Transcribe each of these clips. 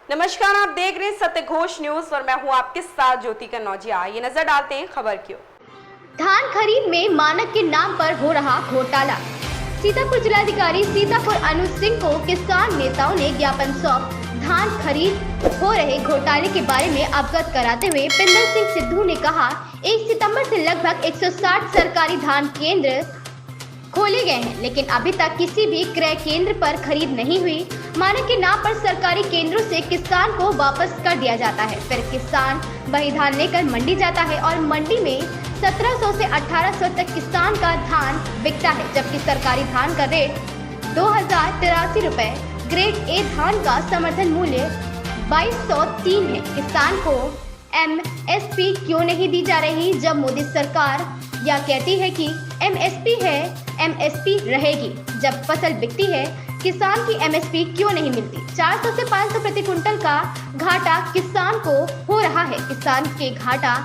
नमस्कार, आप देख रहे हैं सत्य घोष न्यूज और मैं हूं आपके साथ ज्योति कन्नौजिया। ये नजर डालते हैं खबर की ओर। धान खरीद में मानक के नाम पर हो रहा घोटाला। सीतापुर जिलाधिकारी सीतापुर अनुज सिंह को किसान नेताओं ने ज्ञापन सौंप धान खरीद हो रहे घोटाले के बारे में अवगत कराते हुए पिंदर सिंह सिद्धू ने कहा, 1 सितंबर से लगभग 160 सरकारी धान केंद्र खोले गए हैं, लेकिन अभी तक किसी भी क्रय केंद्र पर खरीद नहीं हुई। मानक के नाम पर सरकारी केंद्रों से किसान को वापस कर दिया जाता है, फिर किसान वही धान लेकर मंडी जाता है और मंडी में 1700 से 1800 तक किसान का धान बिकता है, जबकि सरकारी धान का रेट 2083 रुपए, ग्रेड ए धान का समर्थन मूल्य 2203 है। किसान को MSP क्यों नहीं दी जा रही, जब मोदी सरकार यह कहती है कि MSP है, MSP रहेगी। जब फसल बिकती है, किसान की MSP क्यों नहीं मिलती? 400 से 500 प्रति कुंटल का घाटा किसान को हो रहा है। किसान के घाटा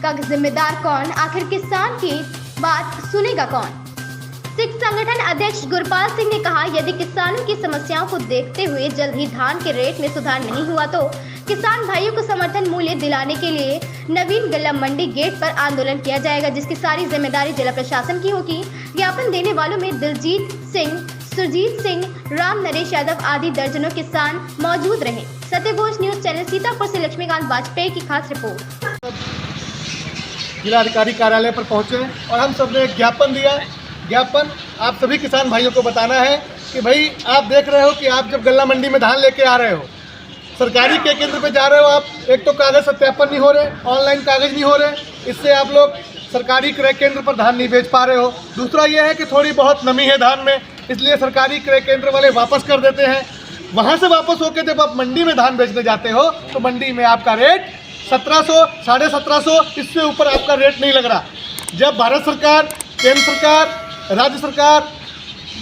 का जिम्मेदार कौन? आखिर किसान की बात सुनेगा कौन? सिख संगठन अध्यक्ष गुरपाल सिंह ने कहा, यदि किसानों की समस्याओं को देखते हुए जल्द ही धान के रेट में सुधार नहीं हुआ तो किसान भाइयों को समर्थन मूल्य दिलाने के लिए नवीन गल्ला मंडी गेट पर आंदोलन किया जाएगा, जिसकी सारी जिम्मेदारी जिला प्रशासन की होगी। ज्ञापन देने वालों में दिलजीत सिंह, सुरजीत सिंह, राम नरेश यादव आदि दर्जनों किसान मौजूद रहे। सत्य घोष न्यूज चैनल सीतापुर से लक्ष्मीकांत वाजपेयी की खास रिपोर्ट। जिलाधिकारी कार्यालय पर पहुंचे और हम सब ने ज्ञापन दिया। ज्ञापन आप सभी किसान भाइयों को बताना है कि भाई आप देख रहे हो कि आप जब गल्ला मंडी में धान लेके आ रहे हो, सरकारी के केंद्र पे जा रहे हो, आप एक तो कागज़ सत्यापन नहीं हो रहे, ऑनलाइन कागज़ नहीं हो रहे, इससे आप लोग सरकारी क्रय केंद्र पर धान नहीं बेच पा रहे हो। दूसरा ये है कि थोड़ी बहुत नमी है धान में, इसलिए सरकारी क्रय केंद्र वाले वापस कर देते हैं। वहाँ से वापस होकर जब आप मंडी में धान बेचने जाते हो तो मंडी में आपका रेट 1700, 1750, इससे ऊपर आपका रेट नहीं लग रहा। जब भारत सरकार, केंद्र सरकार, राज्य सरकार,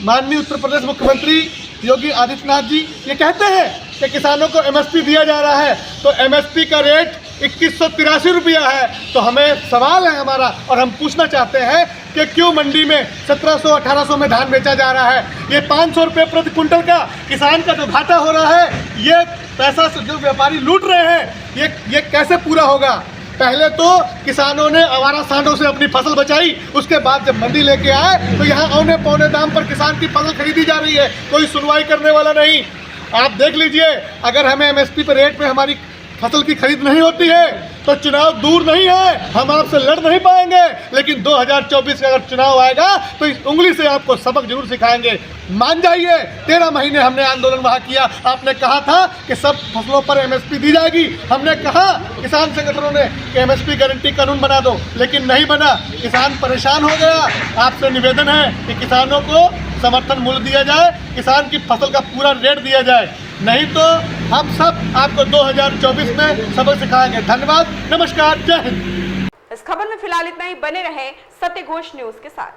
माननीय उत्तर प्रदेश मुख्यमंत्री योगी आदित्यनाथ जी ये कहते हैं कि किसानों को MSP दिया जा रहा है, तो MSP का रेट 2183 रुपया है। तो हमें सवाल है हमारा, और हम पूछना चाहते हैं कि क्यों मंडी में 1700, 1800 में धान बेचा जा रहा है? ये 500 रुपये प्रति कुंटल का किसान का जो घाटा हो रहा है, ये पैसा जो व्यापारी लूट रहे हैं, ये कैसे पूरा होगा? पहले तो किसानों ने आवारा सांडों से अपनी फसल बचाई, उसके बाद जब मंडी लेके आए तो यहाँ औने पौने दाम पर किसान की फसल खरीदी जा रही है, कोई सुनवाई करने वाला नहीं। आप देख लीजिए, अगर हमें MSP पर रेट पे हमारी फसल की खरीद नहीं होती है तो चुनाव दूर नहीं है, हम आपसे लड़ नहीं पाएंगे। लेकिन 2024 का अगर चुनाव आएगा तो इस उंगली से आपको सबक जरूर सिखाएंगे। मान जाइए, 13 महीने हमने आंदोलन वहाँ किया। आपने कहा था कि सब फसलों पर MSP दी जाएगी, हमने कहा किसान संगठनों ने कि MSP गारंटी कानून बना दो, लेकिन नहीं बना। किसान परेशान हो गया। आपसे निवेदन है कि किसानों को समर्थन मूल्य दिया जाए, किसान की फसल का पूरा रेट दिया जाए, नहीं तो हम सब आपको 2024 में सबक सिखाएंगे। धन्यवाद, नमस्कार, जय हिंद। इस खबर में फिलहाल इतना ही। बने रहे सत्य घोष न्यूज के साथ।